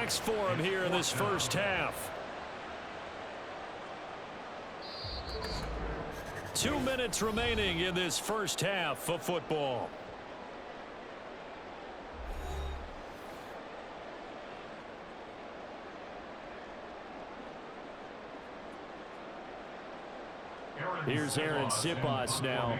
next for him here in this first half? 2 minutes remaining in this first half of football. Here's Aaron Sipos now.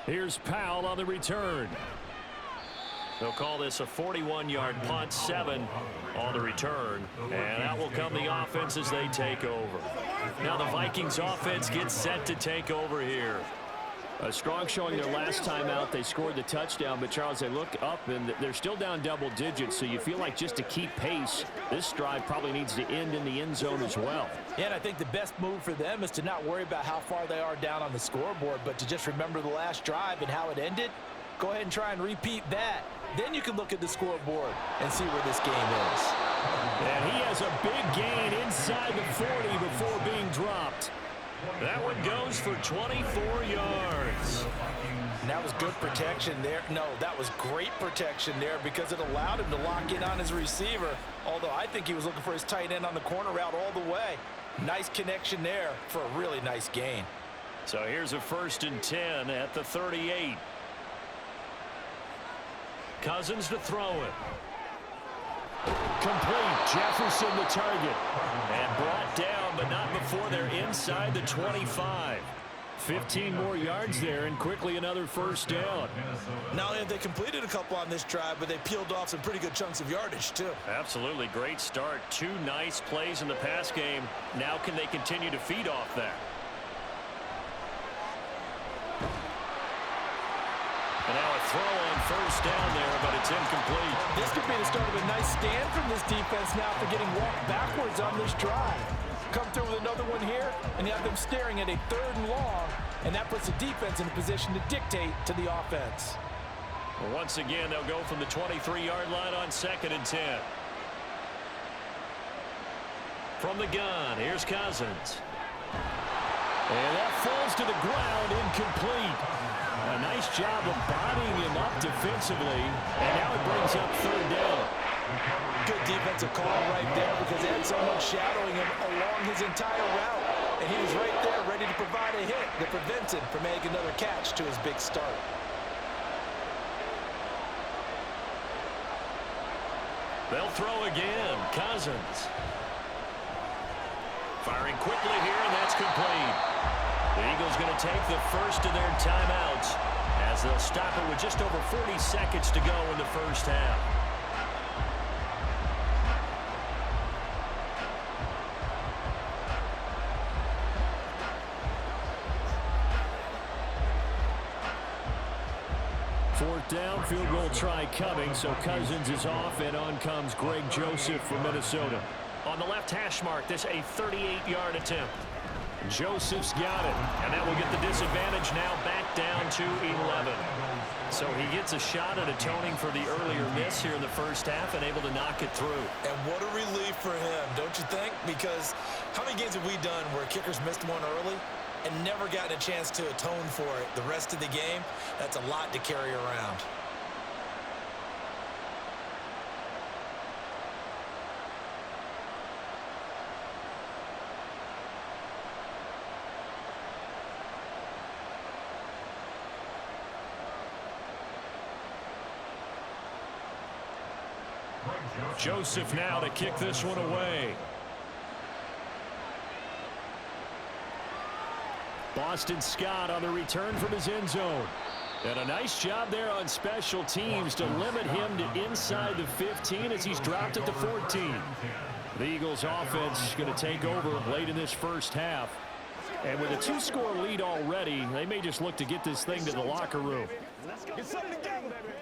Here's Powell on the return. They'll call this a 41-yard punt, 7 on the return. And that will come the offense as they take over. Now the Vikings offense gets set to take over here. A strong showing their last time out. They scored the touchdown, but Charles, they look up and they're still down double digits, so you feel like just to keep pace, this drive probably needs to end in the end zone as well. Yeah, and I think the best move for them is to not worry about how far they are down on the scoreboard, but to just remember the last drive and how it ended. Go ahead and try and repeat that. Then you can look at the scoreboard and see where this game is. And he has a big gain inside the 40 before being dropped. That one goes for 24 yards. And that was good protection there. No, that was great protection there because it allowed him to lock in on his receiver, although I think he was looking for his tight end on the corner route all the way. Nice connection there for a really nice gain. So here's a 1st and 10 at the 38. Cousins to throw it. Complete. Jefferson the target. And brought down, but not before they're inside the 25. 15 more yards there, and quickly another first down. Not only have they completed a couple on this drive, but they peeled off some pretty good chunks of yardage, too. Absolutely. Great start. 2 nice plays in the pass game. Now can they continue to feed off that? And now a throw on first down there, but it's incomplete. This could be the start of a nice stand from this defense now for getting walked backwards on this drive. Come through with another one here, and you have them staring at a 3rd and long, and that puts the defense in a position to dictate to the offense. Well, once again, they'll go from the 23-yard line on 2nd and 10. From the gun, here's Cousins. And that falls to the ground, incomplete. A nice job of bodying him up defensively, and now it brings up 3rd down. Good defensive call right there because they had someone shadowing him along his entire route, and he was right there ready to provide a hit that prevents him from making another catch to his big start. They'll throw again. Cousins. Firing quickly here, and that's complete. The Eagles going to take the first of their timeouts as they'll stop it with just over 40 seconds to go in the first half. Fourth down, field goal try coming, so Cousins is off, and on comes Greg Joseph from Minnesota. On the left hash mark, this a 38-yard attempt. Joseph's got it, and that will get the disadvantage now back down to 11. So he gets a shot at atoning for the earlier miss here in the first half and able to knock it through. And what a relief for him, don't you think? Because how many games have we done where kickers missed one early and never gotten a chance to atone for it the rest of the game? That's a lot to carry around. Joseph now to kick this one away. Boston Scott on the return from his end zone. And a nice job there on special teams to limit him to inside the 15 as he's dropped at the 14. The Eagles offense is going to take over late in this first half. And with a 2-score lead already, they may just look to get this thing to the locker room. Get something together, baby.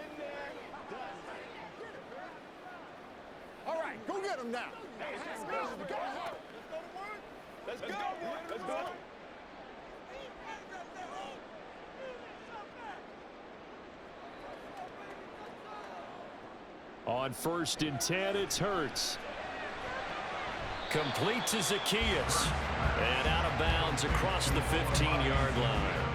All right, go get him now. Let's go. Let's go. Let's go. On 1st and 10, it's Hurts. Complete to Zacchaeus. And out of bounds across the 15-yard line.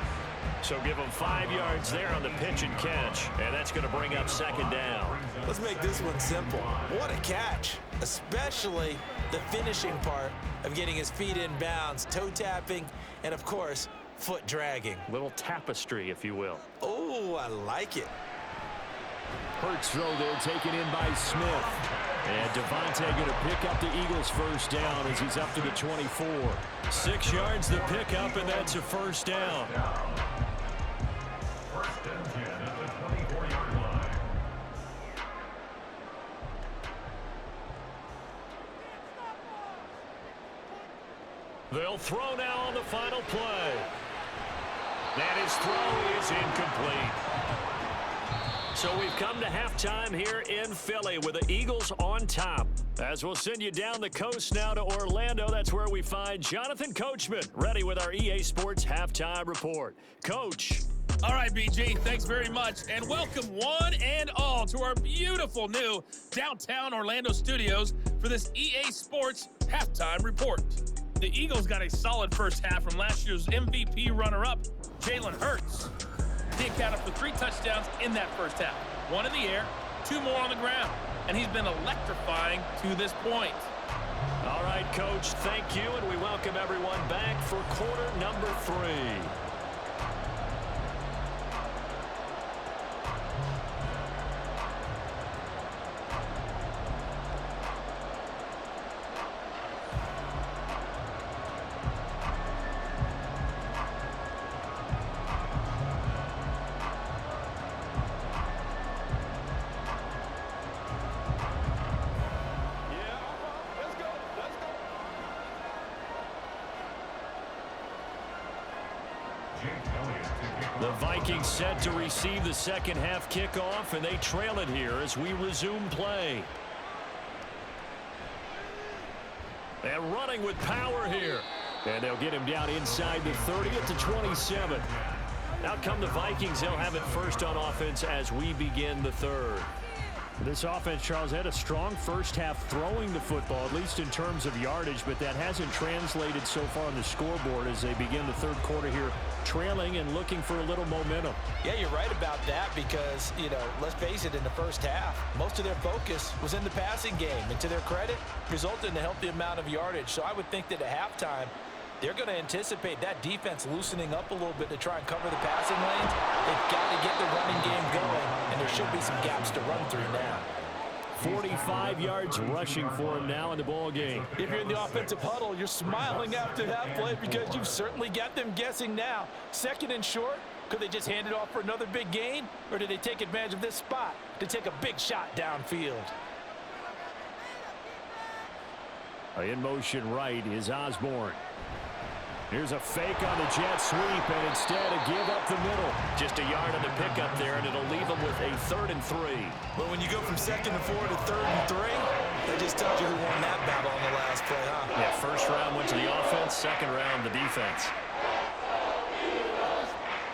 So give them 5 yards there on the pitch and catch, and that's going to bring up second down. Let's make this one simple. What a catch, especially the finishing part of getting his feet in bounds, toe tapping, and of course, foot dragging. Little tapestry, if you will. Oh, I like it. Hurts throw there, taken in by Smith. And Devontae going to pick up the Eagles' first down as he's up to the 24. 6 yards the pickup, and that's a first down. They'll throw now on the final play. And his throw is incomplete. So we've come to halftime here in Philly with the Eagles on top. As we'll send you down the coast now to Orlando, that's where we find Jonathan Coachman ready with our EA Sports Halftime Report. Coach. All right, BG, thanks very much. And welcome one and all to our beautiful new downtown Orlando studios for this EA Sports Halftime Report. The Eagles got a solid first half from last year's MVP runner-up, Jalen Hurts. He accounted for 3 touchdowns in that first half. 1 in the air, 2 more on the ground. And he's been electrifying to this point. All right, Coach, thank you, and we welcome everyone back for quarter number 3. The Vikings set to receive the second half kickoff, and they trail it here as we resume play. And running with power here. And they'll get him down inside the 30 at the 27. Out come the Vikings. They'll have it first on offense as we begin the third. This offense, Charles, had a strong first half throwing the football, at least in terms of yardage, but that hasn't translated so far on the scoreboard as they begin the third quarter here, trailing and looking for a little momentum. Yeah, you're right about that because, let's face it, in the first half, most of their focus was in the passing game. And to their credit, resulted in a healthy amount of yardage. So I would think that at halftime, they're going to anticipate that defense loosening up a little bit to try and cover the passing lanes. They've got to get the running game going, and there should be some gaps to run through now. 45 yards rushing for him now in the ball game. If you're in the offensive huddle, you're smiling after that play because you've certainly got them guessing now. Second and short, could they just hand it off for another big gain? Or did they take advantage of this spot to take a big shot downfield? In motion right is Osborne. Here's a fake on the jet sweep, and instead a give up the middle. Just a yard on the pickup there, and it'll leave them with a 3rd and 3. But when you go from 2nd and 4 to 3rd and 3, that just tells you who won that battle on the last play, huh? Yeah, first round went to the offense, second round the defense.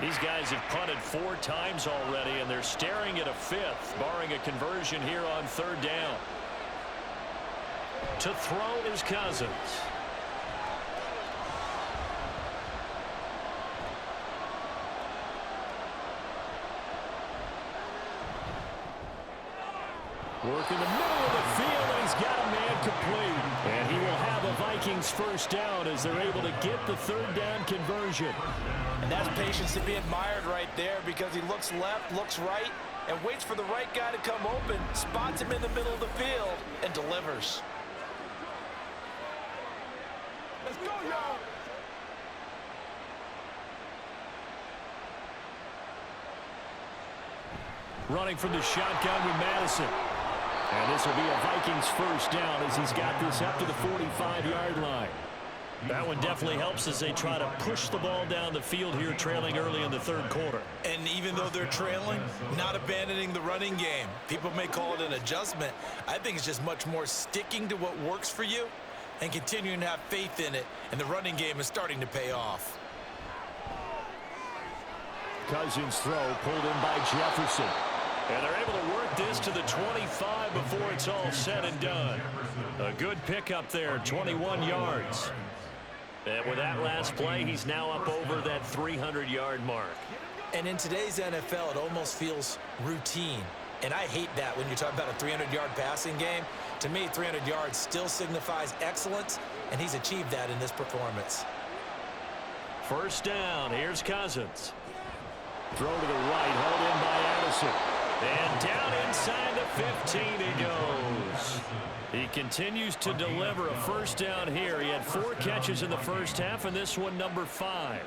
These guys have punted 4 times already, and they're staring at a 5th, barring a conversion here on 3rd down. To throw is Cousins. Work in the middle of the field, and he's got a man complete. And he will have a Vikings first down as they're able to get the 3rd down conversion. And that's patience to be admired right there because he looks left, looks right, and waits for the right guy to come open, spots him in the middle of the field, and delivers. Let's go, y'all. Running from the shotgun with Madison. And this will be a Vikings first down as he's got this up to the 45-yard line. That one definitely helps as they try to push the ball down the field here, trailing early in the 3rd quarter. And even though they're trailing, not abandoning the running game. People may call it an adjustment. I think it's just much more sticking to what works for you and continuing to have faith in it. And the running game is starting to pay off. Cousins throw pulled in by Jefferson. And they're able to work this to the 25 before it's all said and done. A good pickup there, 21 yards. And with that last play, he's now up over that 300-yard mark. And in today's NFL, it almost feels routine. And I hate that when you're talking about a 300-yard passing game. To me, 300 yards still signifies excellence, and he's achieved that in this performance. First down, here's Cousins. Throw to the right, hauled in by Addison. And down inside the 15 he goes. He continues to deliver a first down here. He had 4 catches in the first half, and this one number 5.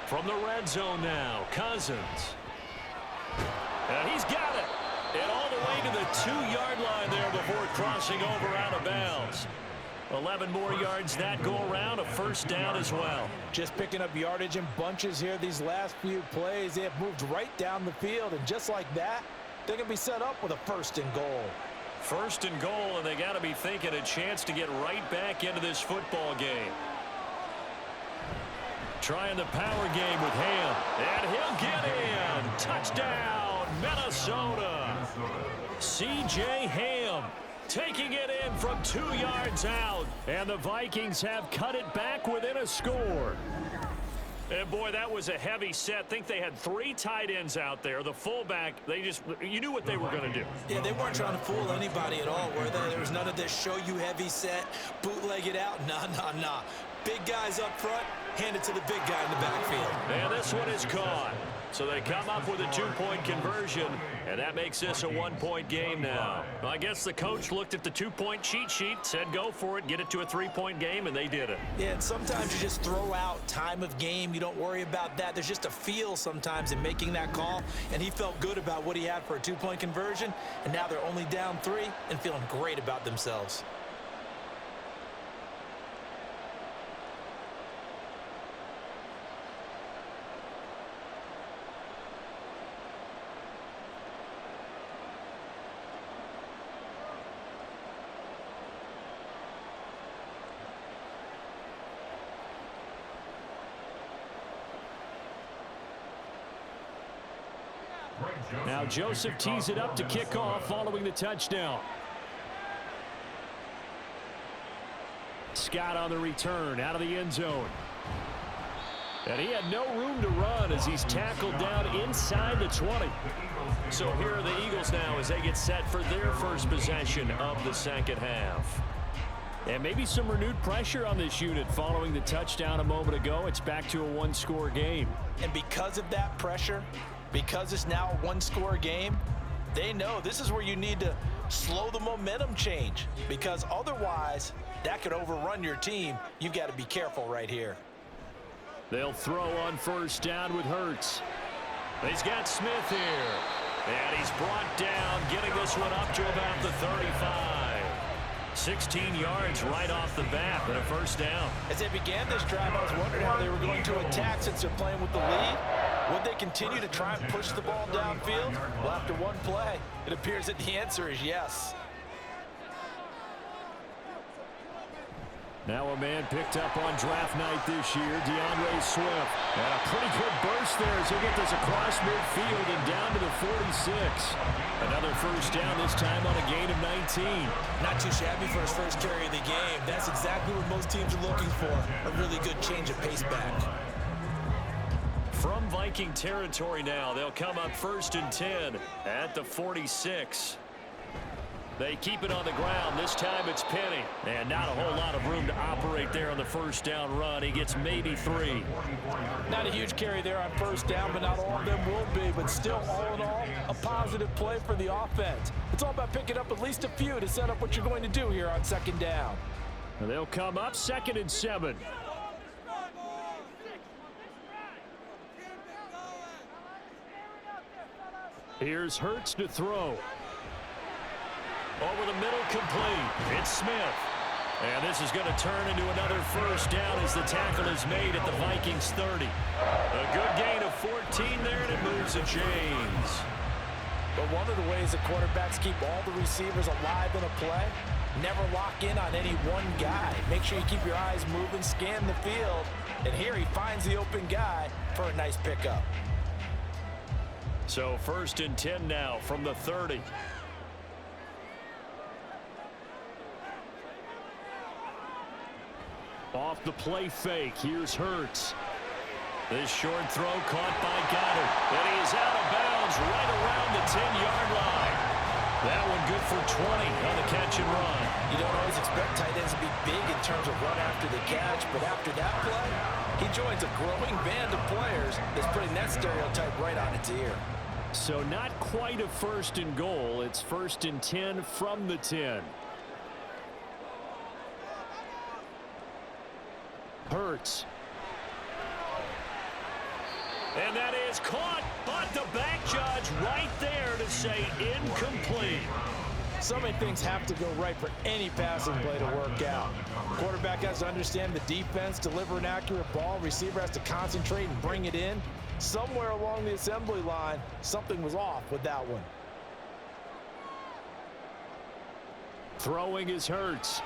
From the red zone now, Cousins. And he's got it. And all the way to the 2-yard line there before crossing over out of bounds. 11 more yards that go around, a first down as well. Just picking up yardage in bunches here these last few plays. They have moved right down the field, and just like that, they're going to be set up with a first and goal. First and goal, and they got to be thinking a chance to get right back into this football game. Trying the power game with Ham, and he'll get in. Touchdown, Minnesota. C.J. Ham taking it in from 2 yards out, and the Vikings have cut it back within a score. And boy, that was a heavy set. Think they had 3 tight ends out there. The fullback, you knew what they were going to do. Yeah, they weren't trying to fool anybody at all, were they? There was none of this show you heavy set, bootleg it out. Nah. Big guys up front, hand it to the big guy in the backfield. And this one is caught. So they come up with a 2-point conversion, and that makes this a 1-point game now. Well, I guess the coach looked at the 2-point cheat sheet, said go for it, get it to a 3-point game, and they did it. Yeah, and sometimes you just throw out time of game. You don't worry about that. There's just a feel sometimes in making that call, and he felt good about what he had for a 2-point conversion, and now they're only down 3 and feeling great about themselves. Now Joseph tees it up to kick off following the touchdown. Scott on the return out of the end zone. And he had no room to run as he's tackled down inside the 20. So here are the Eagles now as they get set for their first possession of the second half. And maybe some renewed pressure on this unit following the touchdown a moment ago. It's back to a 1-score game. And because of that pressure, because it's now a 1-score game, they know this is where you need to slow the momentum change, because otherwise that could overrun your team. You've got to be careful right here. They'll throw on first down with Hurts. He's got Smith here. And he's brought down, getting this one up to about the 35. 16 yards right off the bat, and a first down. As they began this drive, I was wondering how they were going to attack since they're playing with the lead. Would they continue to try and push the ball downfield? Well, after one play, it appears that the answer is yes. Now a man picked up on draft night this year, DeAndre Swift. And a pretty good burst there as he'll get this across midfield and down to the 46. Another first down, this time on a gain of 19. Not too shabby for his first carry of the game. That's exactly what most teams are looking for, a really good change of pace back. From Viking territory now, they'll come up 1st and 10 at the 46. They keep it on the ground. This time it's Penny. And not a whole lot of room to operate there on the first down run. He gets maybe 3. Not a huge carry there on first down, but not all of them will be. But still, all in all, a positive play for the offense. It's all about picking up at least a few to set up what you're going to do here on second down. And they'll come up 2nd and 7. Here's Hurts to throw. Over the middle, complete. It's Smith. And this is going to turn into another first down as the tackle is made at the Vikings 30. A good gain of 14 there, and it moves the chains. But one of the ways that quarterbacks keep all the receivers alive in a play, never lock in on any one guy. Make sure you keep your eyes moving, scan the field. And here he finds the open guy for a nice pickup. So 1st and 10 now from the 30. Off the play fake. Here's Hurts. This short throw caught by Goddard. And he is out of bounds right around the 10-yard line. That one good for 20 on the catch and run. You don't always expect tight ends to be big in terms of run after the catch, but after that play, he joins a growing band of players that's putting that stereotype right on its ear. So not quite a 1st and goal. It's 1st and 10 from the 10. Hurts. And that is caught, but the back judge right there to say incomplete. So many things have to go right for any passing play to work out. Quarterback has to understand the defense, deliver an accurate ball. Receiver has to concentrate and bring it in. Somewhere along the assembly line, something was off with that one. Throwing is Hurts.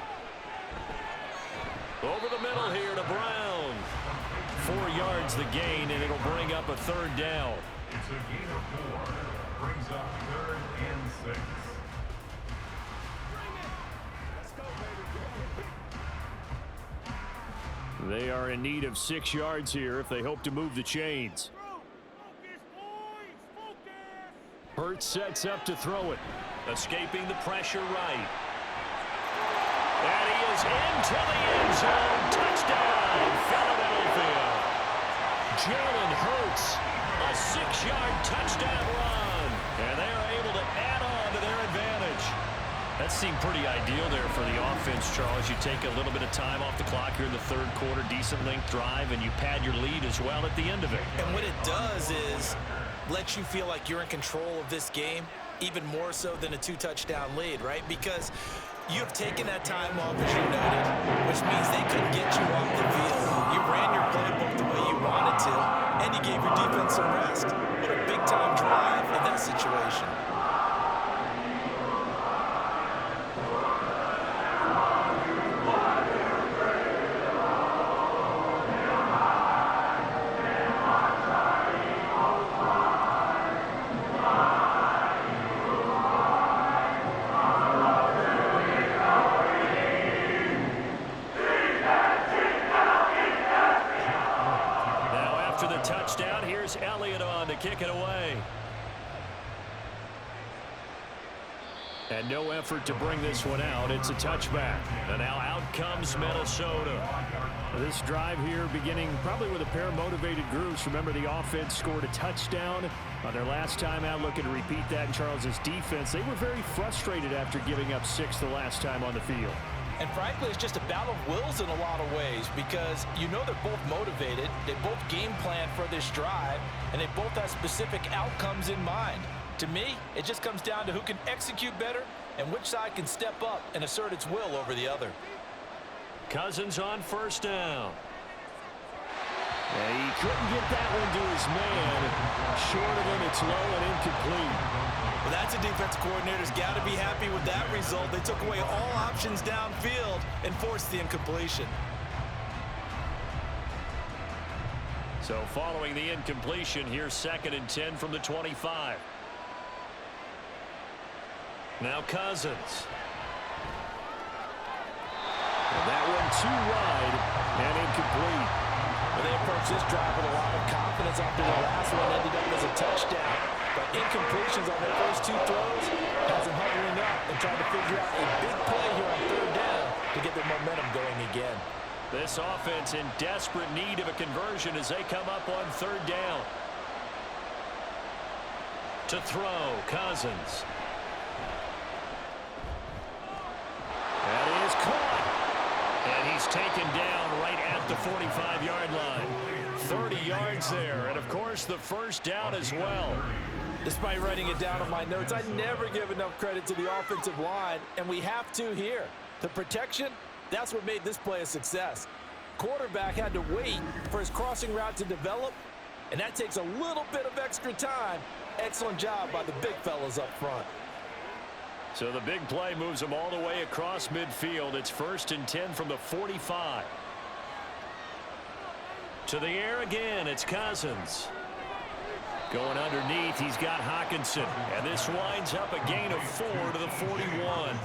Over the middle here to Brown. 4 yards the gain, and it'll bring up a 3rd down. It's a gain of 4. Brings up 3rd and 6. They are in need of 6 yards here if they hope to move the chains. Hurts sets up to throw it. Escaping the pressure right. And he is into the end zone. Touchdown, Philadelphia. Jalen Hurts, a 6-yard touchdown run. And they are able to add on to their advantage. That seemed pretty ideal there for the offense, Charles. You take a little bit of time off the clock here in the 3rd quarter, decent length drive, and you pad your lead as well at the end of it. And what it does is let you feel like you're in control of this game, even more so than a 2-touchdown lead, right? Because you have taken that time off, as you noted, which means they couldn't get you off the field. You ran your playbook the way you wanted to, and you gave your defense some rest. What a big-time drive in that situation. Touchdown. Here's Elliott on to kick it away. And no effort to bring this one out. It's a touchback. And now out comes Minnesota. This drive here beginning probably with a pair of motivated groups. Remember, the offense scored a touchdown on their last time out. Looking to repeat that in Charles's defense. They were very frustrated after giving up 6 the last time on the field. And frankly, it's just a battle of wills in a lot of ways because you know they're both motivated, they both game plan for this drive, and they both have specific outcomes in mind. To me, it just comes down to who can execute better and which side can step up and assert its will over the other. Cousins on 1st down. And he couldn't get that one to his man. Short of him, it's low and incomplete. Well, that's a defense coordinator's got to be happy with that result. They took away all options downfield and forced the incompletion. So following the incompletion, here's 2nd and 10 from the 25. Now Cousins. And that one too wide and incomplete. Well, they approached this drive with a lot of confidence after the last one ended up as a touchdown. But incompletions on their first 2 throws has them hovering up and trying to figure out a big play here on 3rd down to get their momentum going again. This offense in desperate need of a conversion as they come up on 3rd down. To throw, Cousins. That is caught. And he's taken down right at the 45-yard line. 30 yards there, and of course the 1st down as well. Despite writing it down on my notes, I never give enough credit to the offensive line, and we have to here. The protection, that's what made this play a success. Quarterback had to wait for his crossing route to develop, and that takes a little bit of extra time. Excellent job by the big fellas up front. So the big play moves them all the way across midfield. It's 1st and 10 from the 45. To the air again, it's Cousins. Going underneath, he's got Hawkinson. And this winds up a gain of 4 to the 41.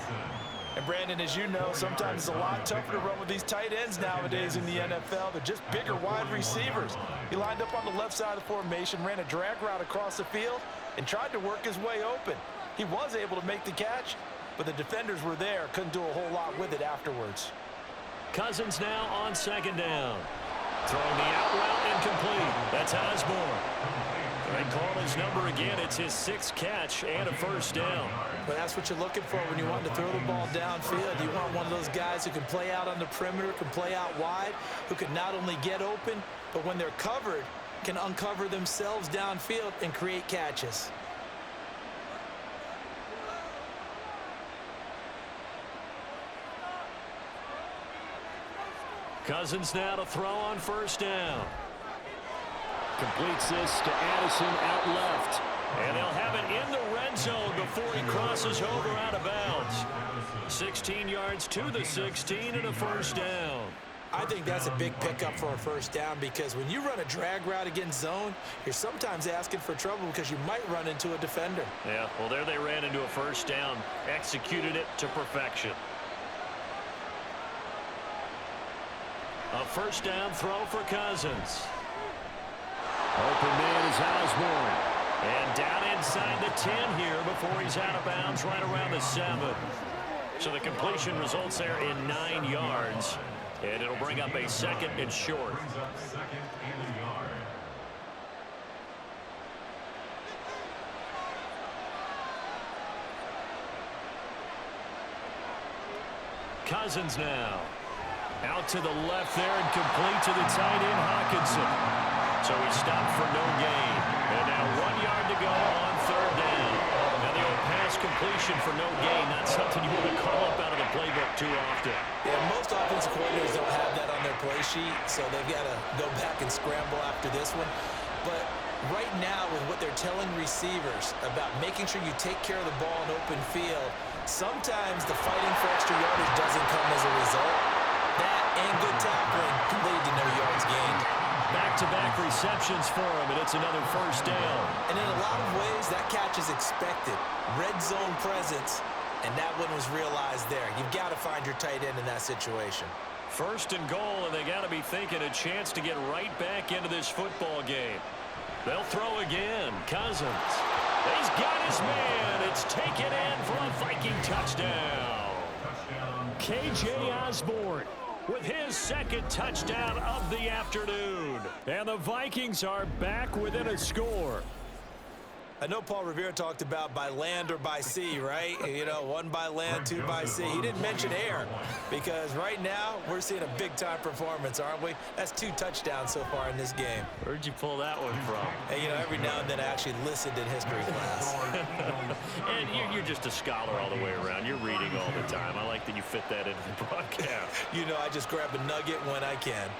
And Brandon, as you know, sometimes it's a lot tougher to run with these tight ends nowadays in the NFL. They're just bigger wide receivers. He lined up on the left side of the formation, ran a drag route across the field, and tried to work his way open. He was able to make the catch, but the defenders were there, couldn't do a whole lot with it afterwards. Cousins now on second down. Throwing the out route incomplete. That's Osborne. They call his number again. It's his 6th catch and a first down. But that's what you're looking for when you want to throw the ball downfield. You want one of those guys who can play out on the perimeter, can play out wide, who can not only get open, but when they're covered, can uncover themselves downfield and create catches. Cousins now to throw on first down. Completes this to Addison out left. And they'll have it in the red zone before he crosses over out of bounds. 16 yards to the 16 and a first down. I think that's a big pickup for a first down because when you run a drag route against zone, you're sometimes asking for trouble because you might run into a defender. Yeah, well, there they ran into a first down. Executed it to perfection. A first down throw for Cousins. Open man is Osborne. And down inside the 10 here before he's out of bounds right around the 7. So the completion results there in 9 yards. And it'll bring up a second and short. Brings up second and a yard. Cousins now. Out to the left there and complete to the tight end, Hawkinson. So he stopped for no gain. And now 1 yard to go on third down. Now the old pass completion for no gain, not something you want to call up out of the playbook too often. Yeah, most offensive coordinators don't have that on their play sheet, so they've got to go back and scramble after this one. But right now, with what they're telling receivers about making sure you take care of the ball in open field, sometimes the fighting for extra yardage doesn't come as a result. That and good tackling can lead to no yards gained. Back-to-back receptions for him, and it's another first down. And in a lot of ways, that catch is expected. Red zone presence, and that one was realized there. You've got to find your tight end in that situation. First and goal, and they got to be thinking a chance to get right back into this football game. They'll throw again. Cousins. He's got his man. It's taken in for a Viking touchdown. K.J. Osborne with his 2nd touchdown of the afternoon. And the Vikings are back within a score. I know Paul Revere talked about by land or by sea, right? You know, 1 by land, 2 by sea. He didn't mention air because right now we're seeing a big-time performance, aren't we? That's 2 touchdowns so far in this game. Where'd you pull that one from? And, you know, every now and then I actually listened in history class. And you're just a scholar all the way around. You're reading all the time. I like that you fit that into the broadcast. You know, I just grab a nugget when I can.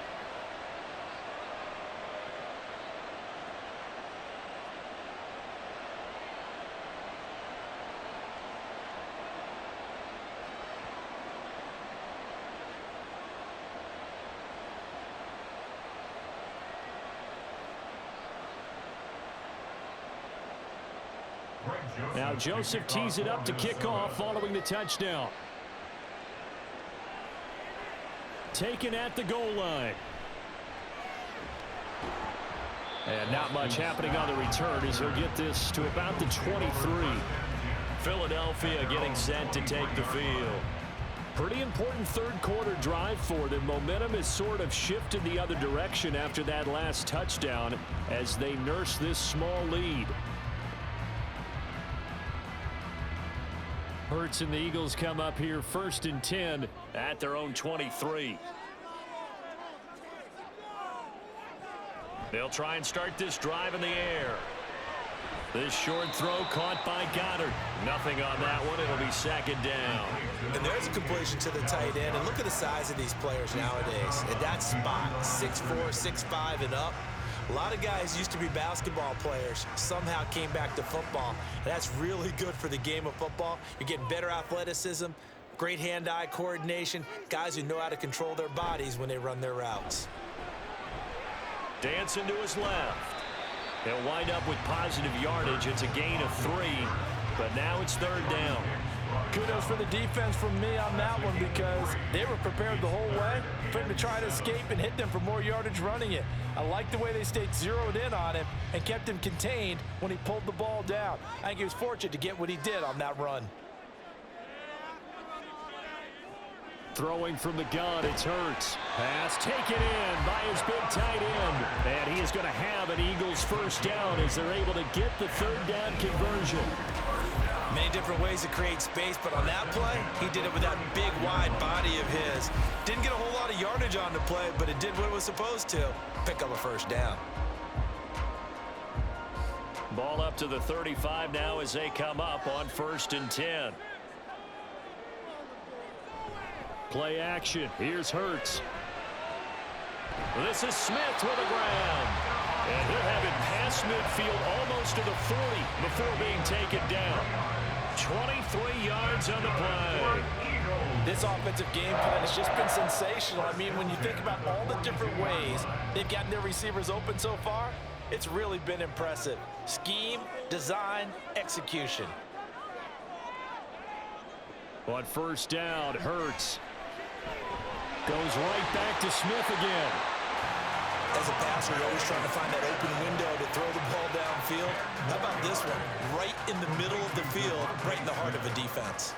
Now Joseph tees it up to kick off following the touchdown. Taken at the goal line. And not much happening on the return as he'll get this to about the 23. Philadelphia getting set to take the field. Pretty important third quarter drive for them. Momentum has sort of shifted the other direction after that last touchdown as they nurse this small lead. Hurts and the Eagles come up here 1st and 10 at their own 23. They'll try and start this drive in the air. This short throw caught by Goddard. Nothing on that one. It'll be 2nd down. And there's a completion to the tight end. And look at the size of these players nowadays. At that spot, 6'4", 6'5", and up. A lot of guys used to be basketball players, somehow came back to football. And that's really good for the game of football. You're getting better athleticism, great hand-eye coordination, guys who know how to control their bodies when they run their routes. Dancing to his left. They'll wind up with positive yardage. It's a gain of 3, but now it's 3rd down. Kudos for the defense from me on that one because they were prepared the whole way for him to try to escape and hit them for more yardage running it. I like the way they stayed zeroed in on him and kept him contained when he pulled the ball down. I think he was fortunate to get what he did on that run. Throwing from the gun, it's Hurts. Pass taken in by his big tight end. And he is going to have an Eagles 1st down as they're able to get the 3rd down conversion. Many different ways to create space, but on that play, he did it with that big, wide body of his. Didn't get a whole lot of yardage on the play, but it did what it was supposed to. Pick up a 1st down. Ball up to the 35 now as they come up on 1st and 10. Play action. Here's Hurts. This is Smith with a grab. And he'll have it past midfield almost to the 40 before being taken down. 23 yards on the play. This offensive game plan has just been sensational. I mean, when you think about all the different ways they've gotten their receivers open so far, it's really been impressive. Scheme, design, execution. On 1st down, Hurts goes right back to Smith again. As a passer, you're always trying to find that open window to throw the ball downfield. How about this one? Right in the middle of the field, right in the heart of a defense.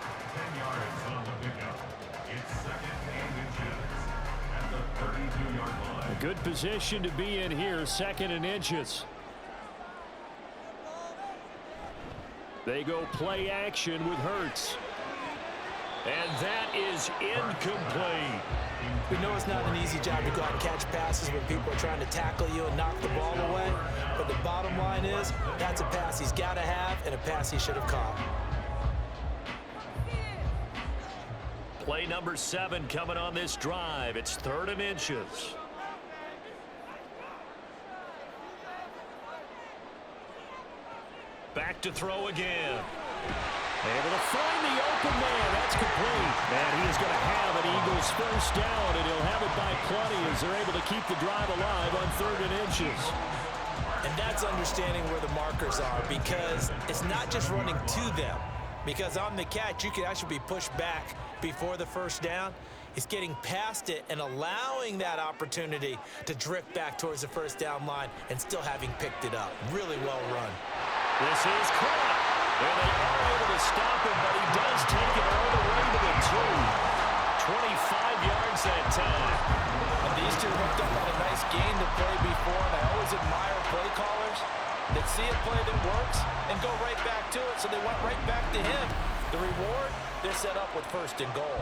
10 yards on the pickup. It's 2nd and inches at the 32-yard line. A good position to be in here, 2nd and inches. They go play action with Hurts. And that is incomplete. We know it's not an easy job to go out and catch passes when people are trying to tackle you and knock the ball away. But the bottom line is, that's a pass he's got to have and a pass he should have caught. Play number 7 coming on this drive. It's 3rd and inches. Back to throw again. Able to find the open man. That's complete. And he is going to have an Eagles 1st down, and he'll have it by plenty as they're able to keep the drive alive on 3rd and inches. And that's understanding where the markers are because it's not just running to them. Because on the catch, you can actually be pushed back before the 1st down. It's getting past it and allowing that opportunity to drift back towards the 1st down line and still having picked it up. Really well run. This is caught. And they are able to stop him, but he does take it all the way to the 2. 25 yards that time. And these two hooked up on a nice gain to play before, and I always admire play callers that see a play that works and go right back to it, so they went right back to him. The reward, they're set up with 1st and goal.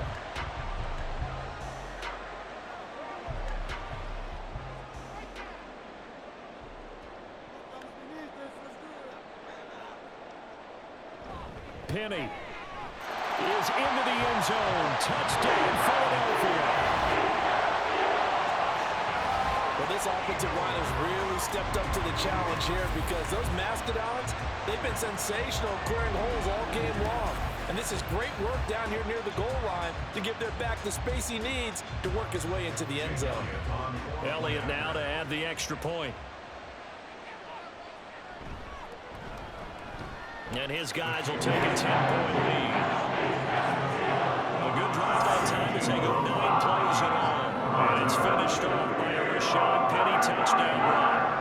Penny is into the end zone. Touchdown, Philadelphia. Well, this offensive line has really stepped up to the challenge here because those Mastodons, they've been sensational clearing holes all game long. And this is great work down here near the goal line to give their back the space he needs to work his way into the end zone. Elliott now to add the extra point. And his guys will take a 10-point lead. A good drive that time as they go 9 plays in all. And it's finished off by a Rashad Penny touchdown run.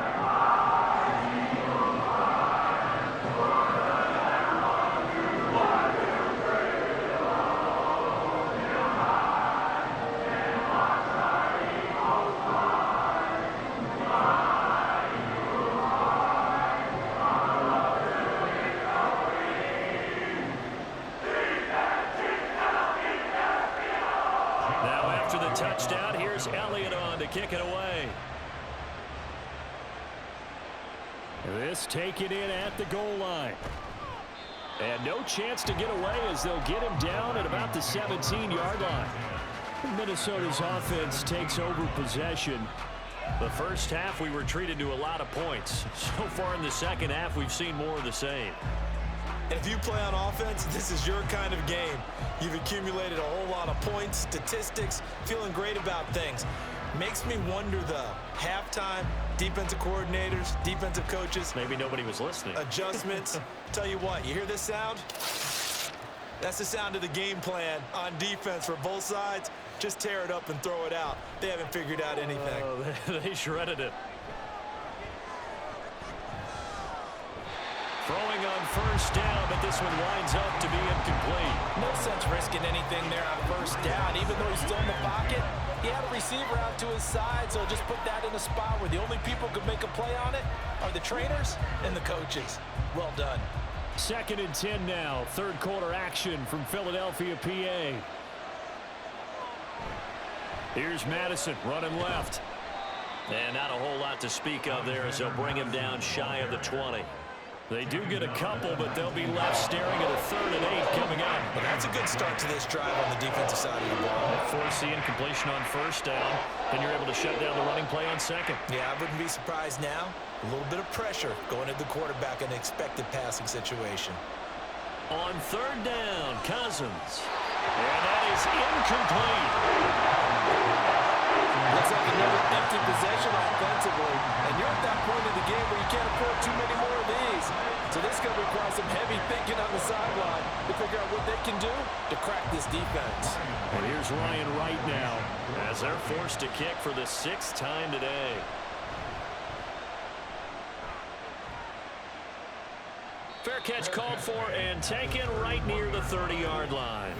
Touchdown. Here's Elliott on to kick it away. This taken in at the goal line. And no chance to get away as they'll get him down at about the 17-yard line. Minnesota's offense takes over possession. The first half we were treated to a lot of points. So far in the second half we've seen more of the same. And if you play on offense, this is your kind of game. You've accumulated a whole lot of points, statistics, feeling great about things. Makes me wonder, though, halftime, defensive coordinators, defensive coaches. Maybe nobody was listening. Adjustments. Tell you what, you hear this sound? That's the sound of the game plan on defense for both sides. Just tear it up and throw it out. They haven't figured out anything. They shredded it. Throwing on first down, but this one winds up to be incomplete. No sense risking anything there on first down. Even though he's still in the pocket, he had a receiver out to his side, so just put that in a spot where the only people who could make a play on it are the trainers and the coaches. Well done. 2nd and 10 now. Third quarter action from Philadelphia, PA. Here's Madison running left. And not a whole lot to speak of there as they'll bring him down shy of the 20. They do get a couple, but they'll be left staring at a 3rd and 8 coming up. Well, that's a good start to this drive on the defensive side of the ball. Force the incompletion on first down, then you're able to shut down the running play on second. Yeah, I wouldn't be surprised now. A little bit of pressure going at the quarterback in an expected passing situation. On 3rd down, Cousins. And that is incomplete. Looks like another empty possession offensively. And you're at that point in the game where you can't afford too many more of these. So this is going to require some heavy thinking on the sideline to figure out what they can do to crack this defense. And here's Ryan Wright now as they're forced to kick for the 6th time today. Fair catch called for and taken right near the 30-yard line.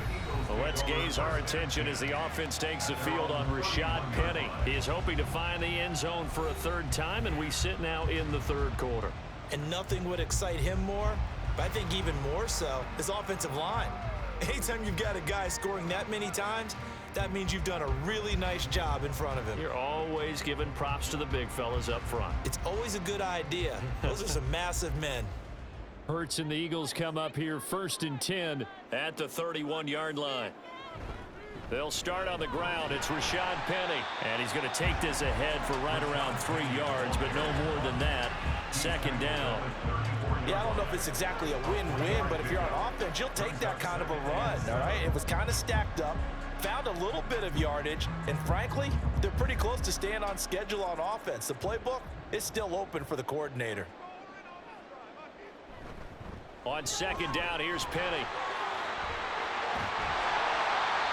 Well, let's gaze our attention as the offense takes the field on Rashad Penny. He is hoping to find the end zone for a 3rd time, and we sit now in the 3rd quarter. And nothing would excite him more, but I think even more so, his offensive line. Anytime you've got a guy scoring that many times, that means you've done a really nice job in front of him. You're always giving props to the big fellas up front. It's always a good idea. Those are some massive men. Hurts and the Eagles come up here 1st and 10 at the 31-yard line. They'll start on the ground. It's Rashad Penny, and he's going to take this ahead for right around 3 yards, but no more than that. 2nd down. Yeah, I don't know if it's exactly a win-win, but if you're on offense, you'll take that kind of a run, all right? It was kind of stacked up, found a little bit of yardage, and frankly, they're pretty close to staying on schedule on offense. The playbook is still open for the coordinator. On 2nd down, here's Penny.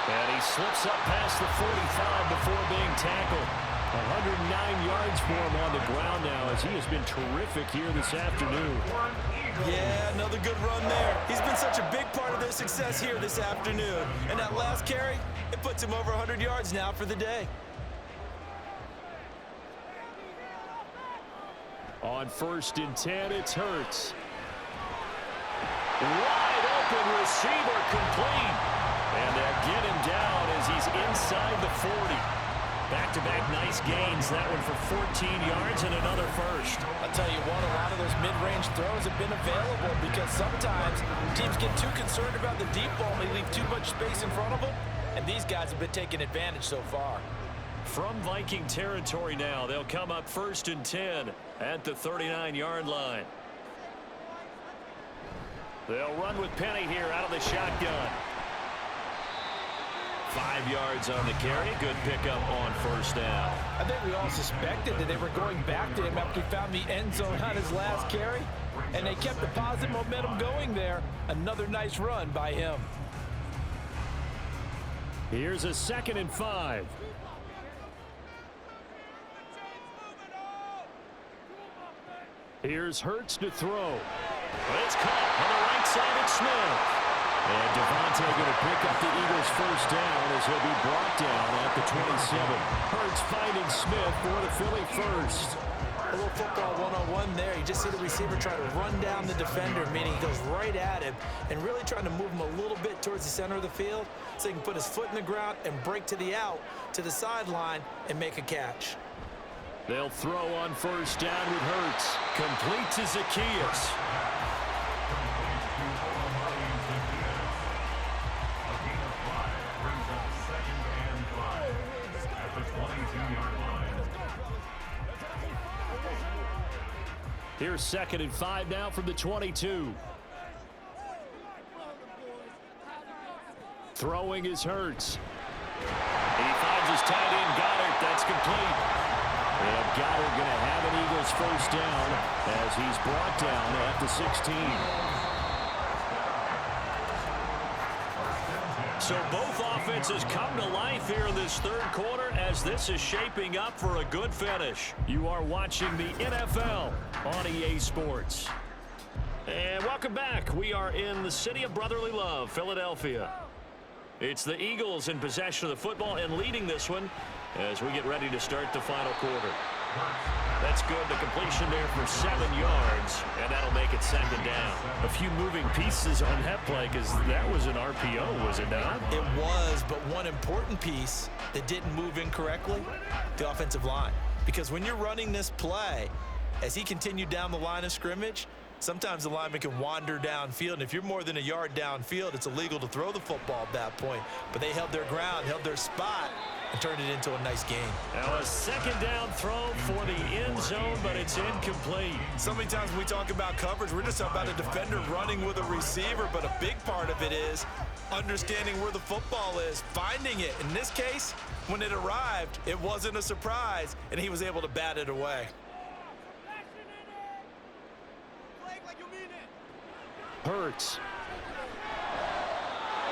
And he slips up past the 45 before being tackled. 109 yards for him on the ground now as he has been terrific here this afternoon. Yeah, another good run there. He's been such a big part of their success here this afternoon. And that last carry, it puts him over 100 yards now for the day. On 1st and 10, it's Hurts. Wide open receiver complete. And they'll get him down as he's inside the 40. Back-to-back nice gains. That one for 14 yards and another first. I'll tell you what, a lot of those mid-range throws have been available because sometimes teams get too concerned about the deep ball and they leave too much space in front of them. And these guys have been taking advantage so far. From Viking territory now, they'll come up 1st and 10 at the 39-yard line. They'll run with Penny here out of the shotgun. 5 yards on the carry. Good pickup on first down. I think we all suspected that they were going back to him after he found the end zone on his last carry. And they kept the positive momentum going there. Another nice run by him. Here's a 2nd and 5. Here's Hurts to throw. It's caught on the right side of Smith. And Devontae going to pick up the Eagles' first down as he'll be brought down at the 27. Hurts finding Smith for the Philly first. A little football one-on-one there. You just see the receiver try to run down the defender, meaning he goes right at him and really trying to move him a little bit towards the center of the field so he can put his foot in the ground and break to the out, to the sideline, and make a catch. They'll throw on first down with Hurts. Complete to Zacchaeus. Here's 2nd and 5 now from the 22. Throwing is Hurts. He finds his tight end Goddard That's complete. And Goddard going to have an Eagles first down as he's brought down at the 16. So both offenses come to life here in this third quarter as this is shaping up for a good finish. You are watching the NFL on EA Sports. And welcome back. We are in the city of brotherly love, Philadelphia. It's the Eagles in possession of the football and leading this one as we get ready to start the final quarter. That's good. The completion there for 7 yards, and that'll make it second down. A few moving pieces on that play because that was an RPO, was it not? It was, but one important piece that didn't move incorrectly, the offensive line. Because when you're running this play, as he continued down the line of scrimmage, sometimes the lineman can wander downfield, and if you're more than a yard downfield, it's illegal to throw the football at that point. But they held their ground, held their spot, and turned it into a nice game. Now a second down throw for the end zone, but it's incomplete. So many times when we talk about coverage, we're just talking about a defender running with a receiver, but a big part of it is understanding where the football is, finding it. In this case, when it arrived, it wasn't a surprise, and he was able to bat it away. Hurts.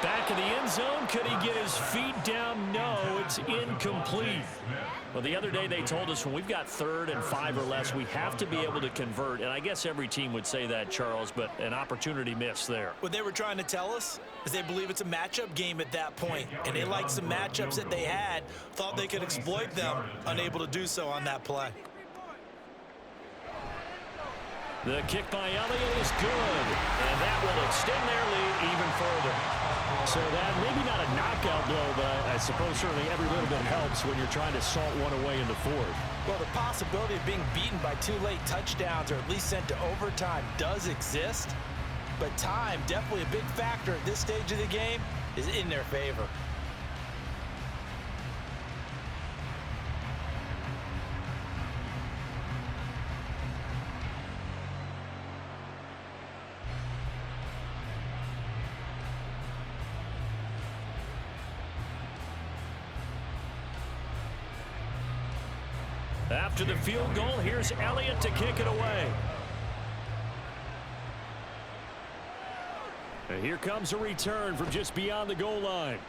Back in the end zone. Could he get his feet down? No, it's incomplete. Well, the other day they told us when we've got 3rd and 5 or less, we have to be able to convert. And I guess every team would say that, Charles, but an opportunity missed there. What they were trying to tell us is they believe it's a matchup game at that point. And they liked some matchups that they had, thought they could exploit them, unable to do so on that play. The kick by Elliott is good, and that will extend their lead even further. So that maybe not a knockout blow, but I suppose certainly every little bit helps when you're trying to salt one away in the fourth. Well, the possibility of being beaten by 2 late touchdowns or at least sent to overtime does exist, but time, definitely a big factor at this stage of the game, is in their favor. After the field goal, here's Elliott to kick it away. And here comes a return from just beyond the goal line.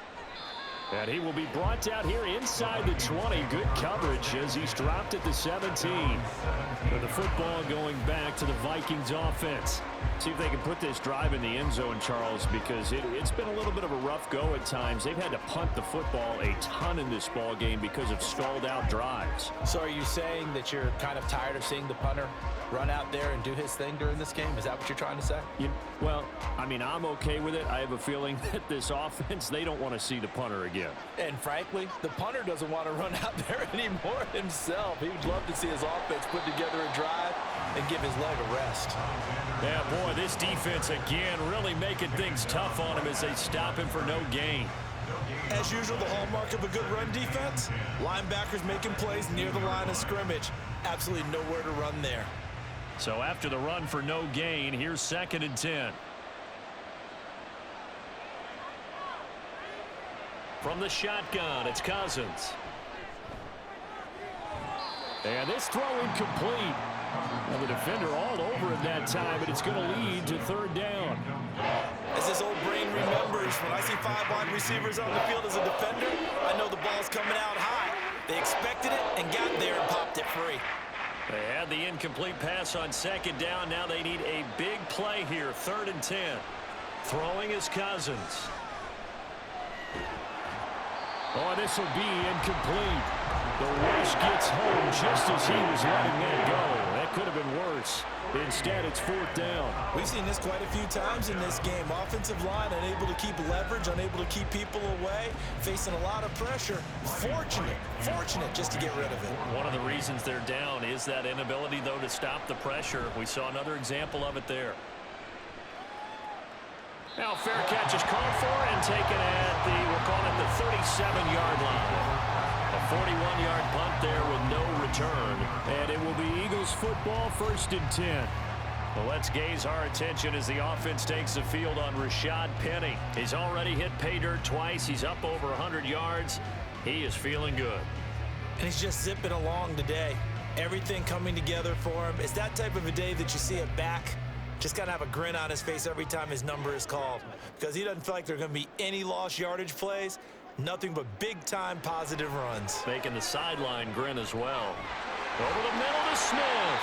And he will be brought down here inside the 20. Good coverage as he's dropped at the 17. But the football going back to the Vikings offense. See if they can put this drive in the end zone, Charles, because it's been a little bit of a rough go at times. They've had to punt the football a ton in this ball game because of stalled out drives. So are you saying that you're kind of tired of seeing the punter run out there and do his thing during this game? Is that what you're trying to say? Well, I mean, I'm okay with it. I have a feeling that this offense, they don't want to see the punter again. And frankly, the punter doesn't want to run out there anymore himself. He would love to see his offense put together a drive and give his leg a rest. Yeah, boy, this defense again really making things tough on him as they stop him for no gain. As usual, the hallmark of a good run defense, linebackers making plays near the line of scrimmage. Absolutely nowhere to run there. So after the run for no gain, here's 2nd and 10. From the shotgun, it's Cousins. And this throw incomplete. Well, the defender all over it that time, but it's going to lead to 3rd down. As this old brain remembers, when I see 5 wide receivers on the field as a defender, I know the ball's coming out high. They expected it and got there and popped it free. They had the incomplete pass on 2nd down. Now they need a big play here, 3rd and 10. Throwing is Cousins. Oh, this will be incomplete. The rush gets home just as he was letting that go. That could have been worse. Instead, it's 4th down. We've seen this quite a few times in this game. Offensive line unable to keep leverage, unable to keep people away, facing a lot of pressure. Fortunate just to get rid of it. One of the reasons they're down is that inability, though, to stop the pressure. We saw another example of it there. Now fair catch is called for and taken at we'll call it the 37-yard line. A 41-yard punt there with no return. And it will be Eagles football, 1st and 10. Well, let's gaze our attention as the offense takes the field on Rashad Penny. He's already hit pay dirt twice. He's up over 100 yards. He is feeling good. And he's just zipping along today. Everything coming together for him. It's that type of a day that you see a back just got to have a grin on his face every time his number is called, because he doesn't feel like there are going to be any lost yardage plays, nothing but big-time positive runs. Making the sideline grin as well. Over the middle to Smith.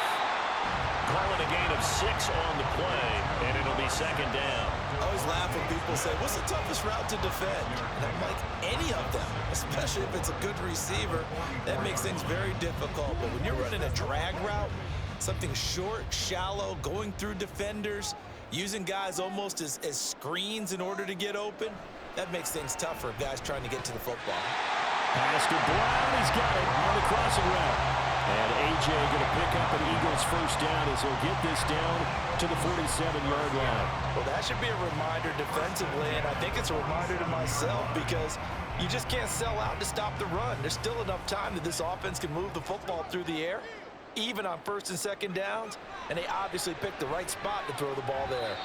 Calling a gain of 6 on the play, and it'll be second down. I always laugh when people say, what's the toughest route to defend? And I'm like, any of them, especially if it's a good receiver. That makes things very difficult. But when you're running a drag route, something short, shallow, going through defenders, using guys almost as screens in order to get open, that makes things tough for guys trying to get to the football. Pass to Brown. He's got it on the crossing route. And A.J. going to pick up an Eagles first down as he'll get this down to the 47-yard line. Well, that should be a reminder defensively, and I think it's a reminder to myself, because you just can't sell out to stop the run. There's still enough time that this offense can move the football through the air, even on first and second downs, and they obviously picked the right spot to throw the ball there.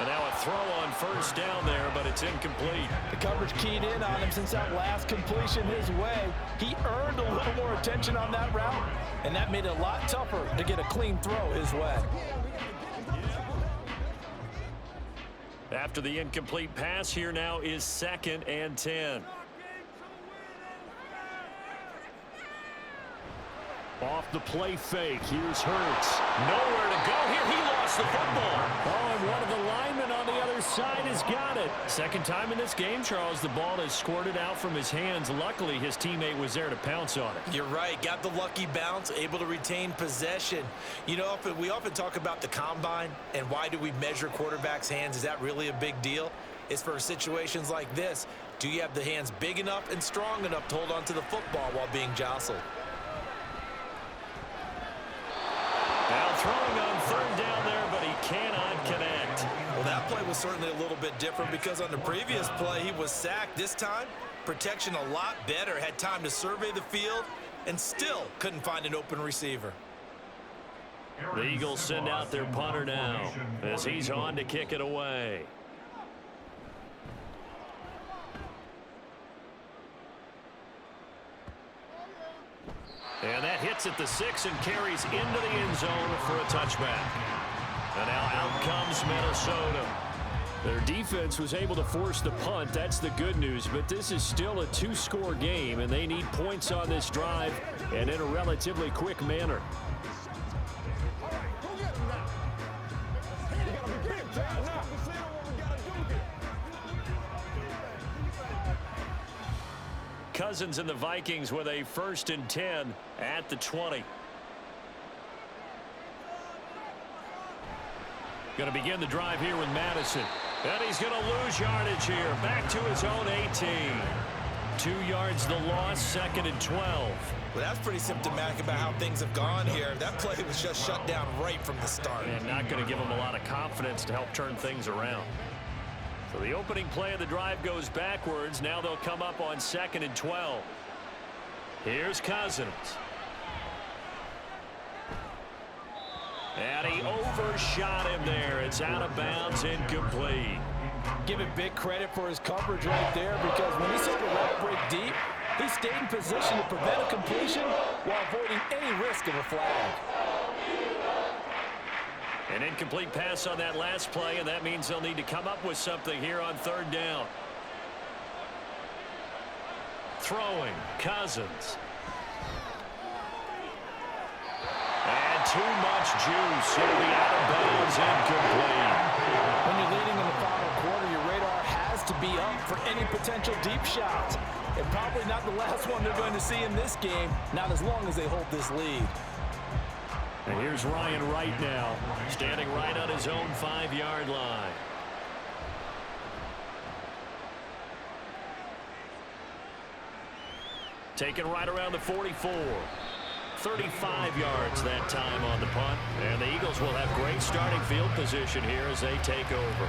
And now a throw on first down there, but it's incomplete. The coverage keyed in on him since that last completion his way. He earned a little more attention on that route, and that made it a lot tougher to get a clean throw his way. After the incomplete pass, here now is 2nd and 10. Off the play fake. Here's Hurts. Nowhere to go here. He lost the football. Oh, and one of the linemen on the other side has got it. Second time in this game, Charles, the ball has squirted out from his hands. Luckily, his teammate was there to pounce on it. You're right. Got the lucky bounce, able to retain possession. You know, we often talk about the combine and why do we measure quarterbacks' hands. Is that really a big deal? It's for situations like this. Do you have the hands big enough and strong enough to hold on to the football while being jostled? Now throwing on third down there, but he cannot connect. Well, that play was certainly a little bit different, because on the previous play, he was sacked. This time, protection a lot better, had time to survey the field, and still couldn't find an open receiver. The Eagles send out their punter now as he's on to kick it away. And that hits at the 6 and carries into the end zone for a touchback. And now out comes Minnesota. Their defense was able to force the punt. That's the good news. But this is still a 2-score game, and they need points on this drive and in a relatively quick manner. Cousins and the Vikings with a 1st and 10 at the 20. Going to begin the drive here with Madison. And he's going to lose yardage here. Back to his own 18. 2 yards the loss, 2nd and 12. Well, that's pretty symptomatic about how things have gone here. That play was just shut down right from the start. And not going to give him a lot of confidence to help turn things around. So the opening play of the drive goes backwards. Now they'll come up on 2nd and 12. Here's Cousins. And he overshot him there. It's out of bounds, incomplete. Give it big credit for his coverage right there, because when he saw the route break deep, he stayed in position to prevent a completion while avoiding any risk of a flag. An incomplete pass on that last play, and that means they'll need to come up with something here on 3rd down. Throwing, Cousins. And too much juice. It'll be out of bounds, incomplete. When you're leading in the final quarter, your radar has to be up for any potential deep shots. And probably not the last one they're going to see in this game, not as long as they hold this lead. And here's Ryan Wright now. Standing right on his own 5-yard line. Taken right around the 44. 35 yards that time on the punt. And the Eagles will have great starting field position here as they take over.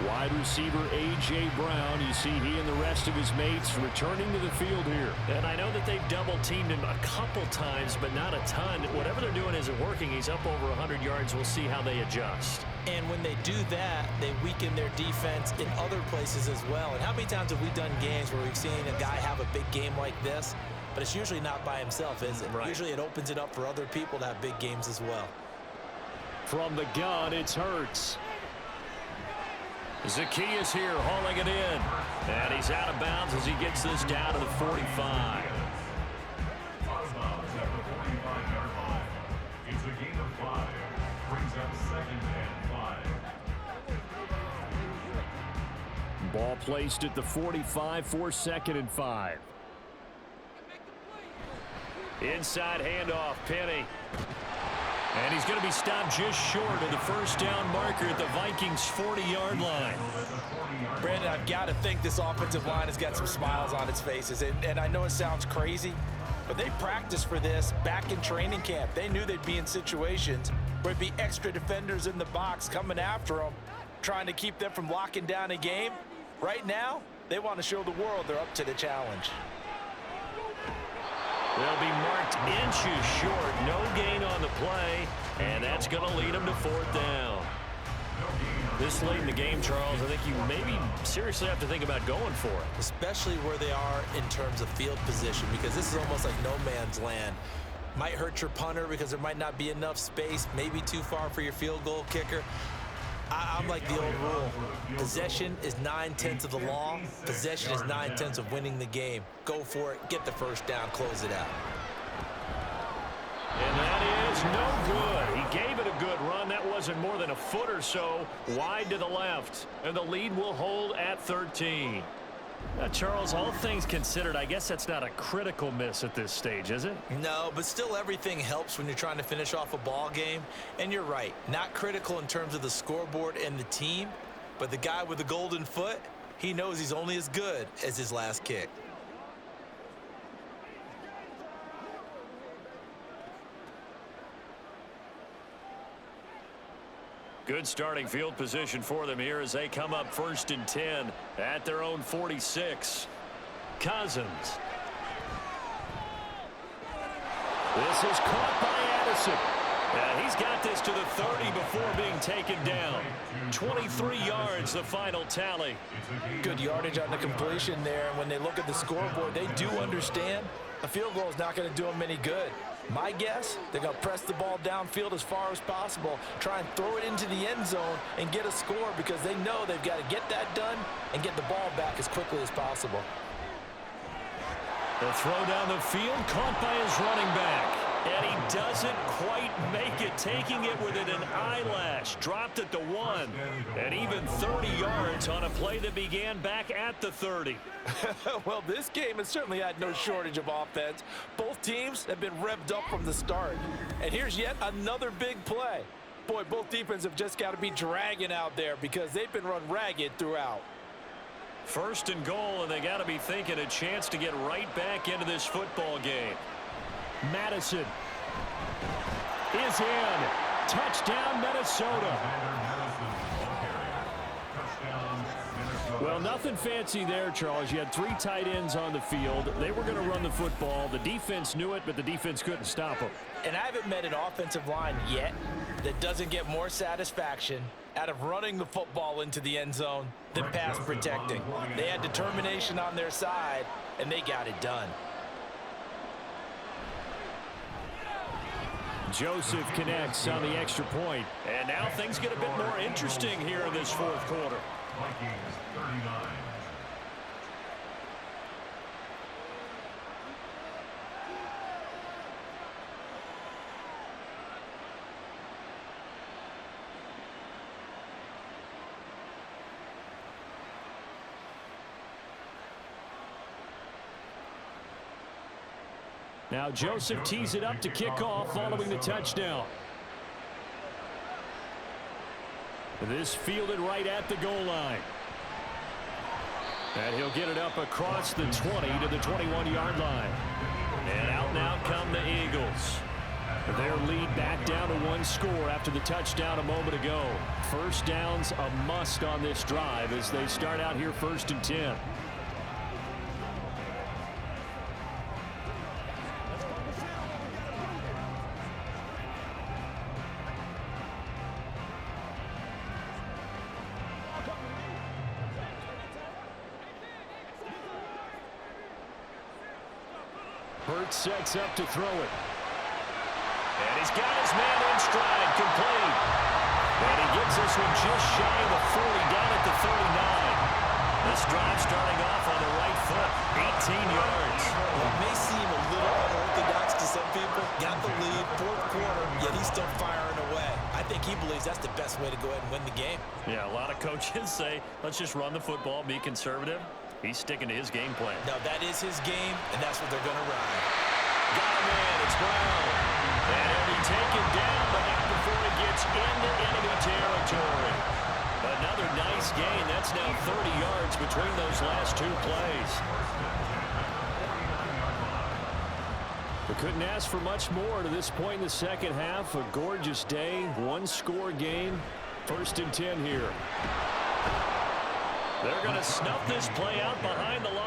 Wide receiver A.J. Brown. You see he and the rest of his mates returning to the field here. And I know that they've double-teamed him a couple times, but not a ton. Whatever they're doing isn't working. He's up over 100 yards. We'll see how they adjust. And when they do that, they weaken their defense in other places as well. And how many times have we done games where we've seen a guy have a big game like this, but it's usually not by himself, is it? Right. Usually it opens it up for other people to have big games as well. From the gun, it's Hurts. Zacchaeus here hauling it in. And he's out of bounds as he gets this down to the 45. Out of bounds at the 45-yard line. It's a gain of 5. Brings up 2nd and 5. Ball placed at the 45 for 2nd and 5. Inside handoff, Penny. And he's going to be stopped just short of the first down marker at the Vikings' 40-yard line. Brandon, I've got to think this offensive line has got some smiles on its faces. And I know it sounds crazy, but they practiced for this back in training camp. They knew they'd be in situations where there'd be extra defenders in the box coming after them, trying to keep them from locking down a game. Right now, they want to show the world they're up to the challenge. They'll be marked inches short. No gain on the play, and that's going to lead them to 4th down. This late in the game, Charles, I think you maybe seriously have to think about going for it. Especially where they are in terms of field position, because this is almost like no man's land. Might hurt your punter because there might not be enough space, maybe too far for your field goal kicker. I'm like the old rule. Possession is 9/10 of the law. Possession is 9/10 of winning the game. Go for it. Get the first down. Close it out. And that is no good. He gave it a good run. That wasn't more than a foot or so wide to the left. And the lead will hold at 13. Now, Charles, all things considered, I guess that's not a critical miss at this stage, is it? No, but still everything helps when you're trying to finish off a ball game. And you're right, not critical in terms of the scoreboard and the team, but the guy with the golden foot, he knows he's only as good as his last kick. Good starting field position for them here as they come up 1st and 10 at their own 46. Cousins. This is caught by Addison. And he's got this to the 30 before being taken down. 23 yards, the final tally. Good yardage on the completion there. And when they look at the scoreboard, they do understand a field goal is not going to do them any good. My guess, they're going to press the ball downfield as far as possible, try and throw it into the end zone and get a score because they know they've got to get that done and get the ball back as quickly as possible. The throw down the field, caught by his running back. And he doesn't quite make it, taking it within an eyelash. Dropped at the 1. And even 30 yards on a play that began back at the 30. Well, this game has certainly had no shortage of offense. Both teams have been revved up from the start. And here's yet another big play. Boy, both defenses have just got to be dragging out there because they've been run ragged throughout. 1st and goal, and they got to be thinking a chance to get right back into this football game. Madison is in. Touchdown, Minnesota. Well, nothing fancy there, Charles. You had 3 tight ends on the field. They were going to run the football. The defense knew it, but the defense couldn't stop them. And I haven't met an offensive line yet that doesn't get more satisfaction out of running the football into the end zone than pass protecting. They had determination on their side, and they got it done. Joseph connects on the extra point. And now things get a bit more interesting here in this 4th quarter. Vikings 39. Now Joseph tees it up to kick off following the touchdown. This fielded right at the goal line. And he'll get it up across the 20 to the 21-yard line. And out now come the Eagles. Their lead back down to 1 score after the touchdown a moment ago. First down's a must on this drive as they start out here 1st and 10. Hurts sets up to throw it. And he's got his man in stride, complete. And he gets this one just shy of the 40, down at the 39. This drive starting off on the right foot, 18 yards. Well, it may seem a little unorthodox to some people. Got the lead, fourth quarter, yet he's still firing away. I think he believes that's the best way to go ahead and win the game. Yeah, a lot of coaches say, let's just run the football, be conservative. He's sticking to his game plan. No, that is his game, and that's what they're going to run. Got a man, it's Brown. And he'll be taken down, but not before he gets into enemy territory. Another nice gain. That's now 30 yards between those last two plays. We couldn't ask for much more to this point in the second half. A gorgeous day, one-score game. 1st and 10 here. They're going to snuff this play out behind the line.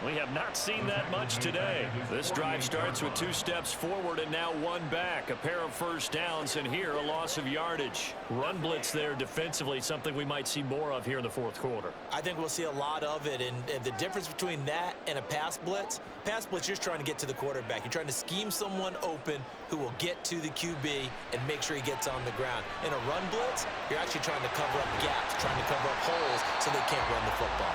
We have not seen that much today. This drive starts with 2 steps forward and now 1 back. A pair of first downs, and here a loss of yardage. Run blitz there defensively, something we might see more of here in the fourth quarter. I think we'll see a lot of it, and the difference between that and a pass blitz, you're just trying to get to the quarterback. You're trying to scheme someone open who will get to the QB and make sure he gets on the ground. In a run blitz, you're actually trying to cover up gaps, trying to cover up holes so they can't run the football.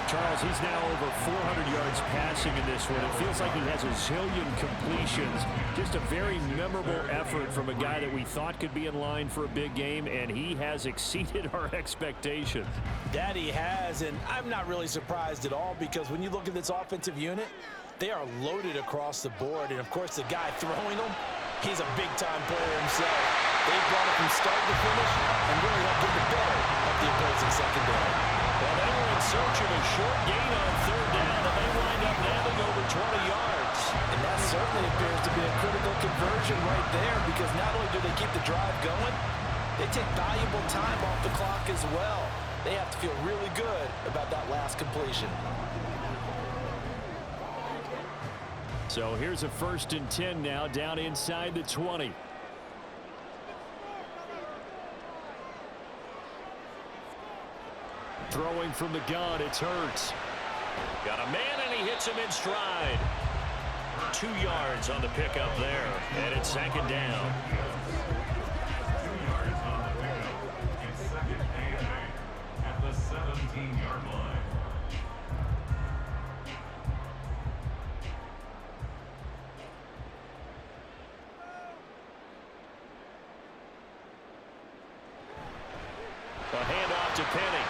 Charles, he's now over 400 yards passing in this one. It feels like he has a zillion completions. Just a very memorable effort from a guy that we thought could be in line for a big game, and he has exceeded our expectations. That he has, and I'm not really surprised at all, because when you look at this offensive unit, they are loaded across the board. And, of course, the guy throwing them, he's a big-time player himself. They brought it from start to finish and really helped get the better of the opposing secondary. Well, they were in search of a short gain on 3rd down, and they wind up nabbing over 20 yards. And that certainly appears to be a critical conversion right there, because not only do they keep the drive going, they take valuable time off the clock as well. They have to feel really good about that last completion. So here's a 1st and 10 now, down inside the 20. Throwing from the gun, it's Hurts. Got a man, and he hits him in stride. 2 yards on the pickup there, and it's 2nd down. 2 yards on the pickup. It's 2nd and 8 at the 17-yard line. A handoff to Penny.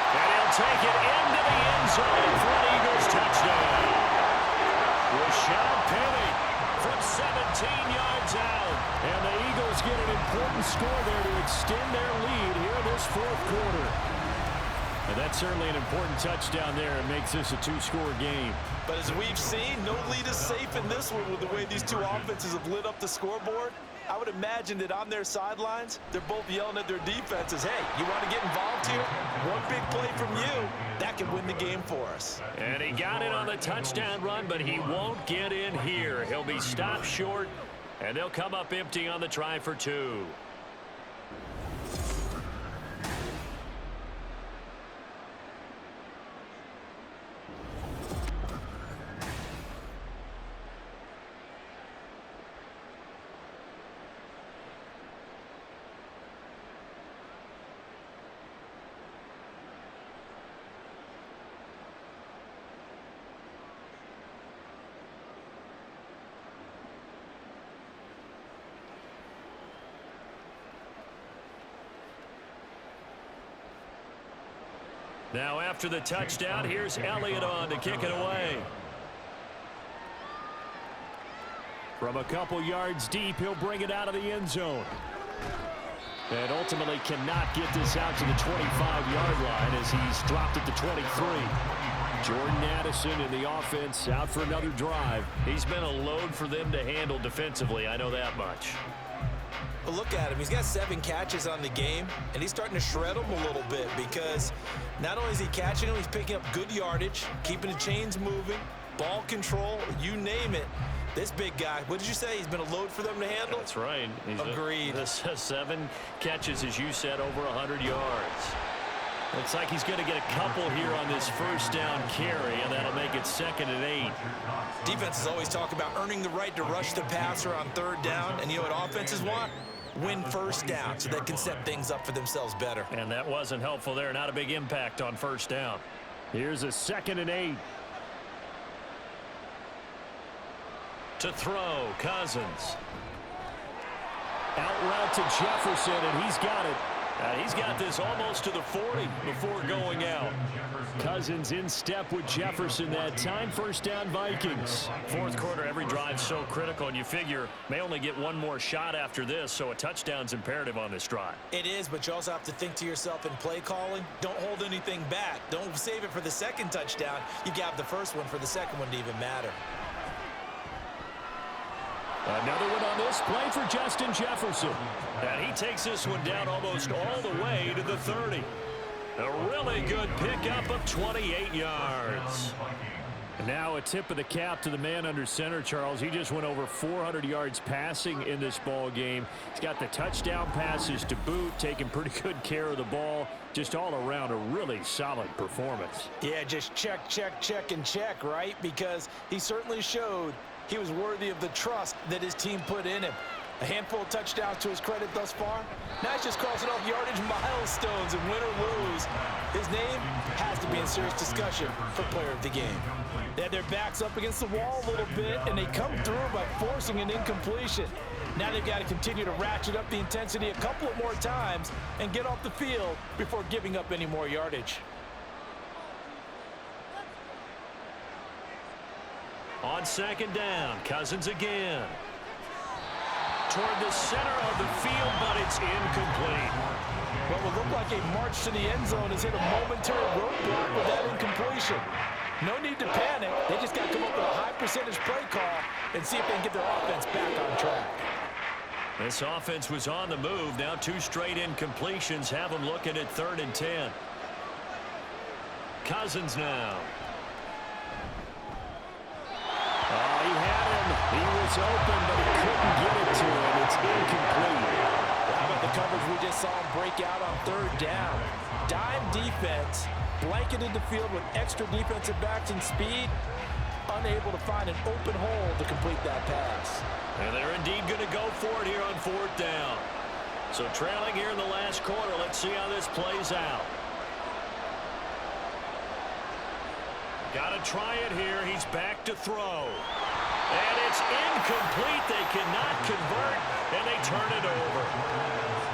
And he'll take it into the end zone for an Eagles touchdown. Rashad Penny from 17 yards out. And the Eagles get an important score there to extend their lead here in this 4th quarter. And that's certainly an important touchdown there. It makes this a 2-score game. But as we've seen, no lead is safe in this one with the way these two offenses have lit up the scoreboard. I would imagine that on their sidelines, they're both yelling at their defenses, hey, you want to get involved here? One big play from you, that could win the game for us. And he got it on the touchdown run, but he won't get in here. He'll be stopped short, and they'll come up empty on the try for 2. Now after the touchdown, here's Elliott on to kick it away. From a couple yards deep, he'll bring it out of the end zone. And ultimately cannot get this out to the 25-yard line as he's dropped at the 23. Jordan Addison in the offense out for another drive. He's been a load for them to handle defensively, I know that much. But look at him. He's got 7 catches on the game, and he's starting to shred them a little bit, because not only is he catching them, he's picking up good yardage, keeping the chains moving, ball control, you name it. This big guy, what did you say? He's been a load for them to handle? That's right. Agreed. 7 catches, as you said, over 100 yards. Looks like he's going to get a couple here on this first down carry, and that'll make it 2nd and 8. Defenses always talk about earning the right to rush the passer on 3rd down, and you know what offenses want? Win first down so they can set things up for themselves better. And that wasn't helpful there. Not a big impact on first down. Here's a 2nd and 8. To throw, Cousins. Out route to Jefferson, and he's got it. He's got this almost to the 40 before going out. Cousins in step with Jefferson that time. First down, Vikings. Fourth quarter, every drive so critical, and you figure may only get one more shot after this, so a touchdown's imperative on this drive. It is, but you also have to think to yourself in play calling, don't hold anything back. Don't save it for the 2nd touchdown. You got the first one for the 2nd one to even matter. Another one on this play for Justin Jefferson. And he takes this one down almost all the way to the 30. A really good pickup of 28 yards. And now a tip of the cap to the man under center, Charles. He just went over 400 yards passing in this ball game. He's got the touchdown passes to boot, taking pretty good care of the ball. Just all around a really solid performance. Yeah, just check, check, check, and check, right? Because he certainly showed he was worthy of the trust that his team put in him. A handful of touchdowns to his credit thus far. Now he's just crossing off yardage milestones, and win or lose, his name has to be in serious discussion for player of the game. They had their backs up against the wall a little bit, and they come through by forcing an incompletion. Now they've got to continue to ratchet up the intensity a couple of more times and get off the field before giving up any more yardage. On 2nd down, Cousins again. Toward the center of the field, but it's incomplete. What will look like a march to the end zone has hit a momentary roadblock with that incompletion. No need to panic. They just got to come up with a high percentage play call and see if they can get their offense back on track. This offense was on the move. Now 2 straight incompletions have them looking at 3rd and 10. Cousins now. He had him. He was open, but he couldn't get it to him. It's incomplete. How about the coverage we just saw him break out on 3rd down? Dime defense, blanketed the field with extra defensive backs and speed, unable to find an open hole to complete that pass. And they're indeed going to go for it here on 4th down. So trailing here in the last quarter. Let's see how this plays out. Got to try it here. He's back to throw. And it's incomplete. They cannot convert, and they turn it over.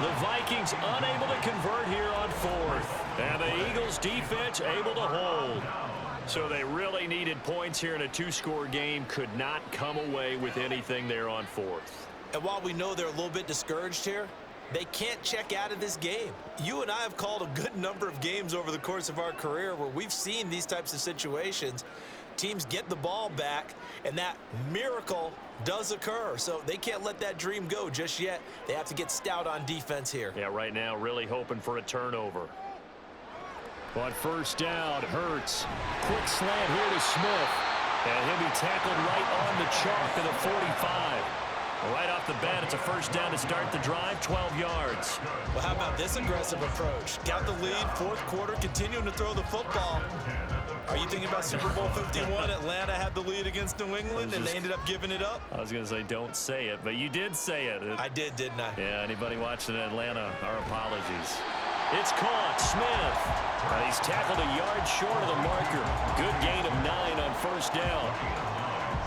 The Vikings unable to convert here on 4th. And the Eagles defense able to hold. So they really needed points here in a 2-score game. Could not come away with anything there on 4th. And while we know they're a little bit discouraged here, they can't check out of this game. You and I have called a good number of games over the course of our career where we've seen these types of situations. Teams get the ball back, and that miracle does occur. So they can't let that dream go just yet. They have to get stout on defense here. Yeah, right now really hoping for a turnover. On 1st down, Hurts. Quick slant here to Smith. And he'll be tackled right on the chalk to the 45. Right off the bat, it's a 1st down to start the drive, 12 yards. Well, how about this aggressive approach? Got the lead, 4th quarter, continuing to throw the football. Are you thinking about Super Bowl 51? Atlanta had the lead against New England, and they ended up giving it up? I was going to say don't say it, but you did say it. I did, didn't I? Yeah, anybody watching Atlanta, our apologies. It's caught. Smith. He's tackled a yard short of the marker. Good gain of 9 on 1st down.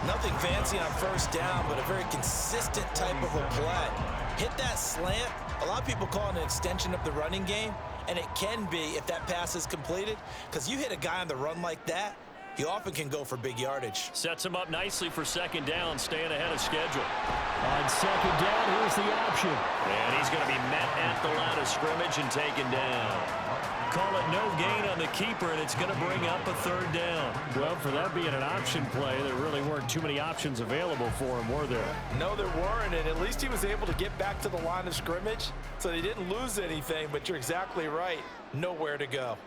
Nothing fancy on 1st down, but a very consistent type of a play. Hit that slant. A lot of people call it an extension of the running game, and it can be if that pass is completed, because you hit a guy on the run like that, he often can go for big yardage. Sets him up nicely for 2nd down, staying ahead of schedule. On 2nd down, here's the option. And he's going to be met at the line of scrimmage and taken down. Call it no gain on the keeper, and it's going to bring up a 3rd down. Well, for that being an option play, there really weren't too many options available for him, were there? No, there weren't, and at least he was able to get back to the line of scrimmage, so they didn't lose anything, but you're exactly right. Nowhere to go.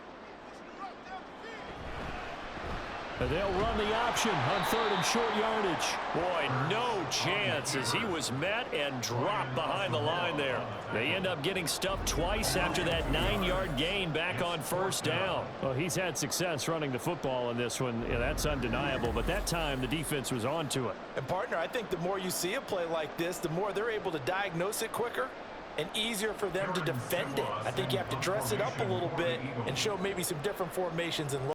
They'll run the option on 3rd and short yardage. Boy, no chance as he was met and dropped behind the line there. They end up getting stuffed twice after that 9-yard gain back on 1st down. Well, he's had success running the football in this one. Yeah, that's undeniable. But that time, the defense was on to it. And, partner, I think the more you see a play like this, the more they're able to diagnose it quicker and easier for them to defend it. I think you have to dress it up a little bit and show maybe some different formations and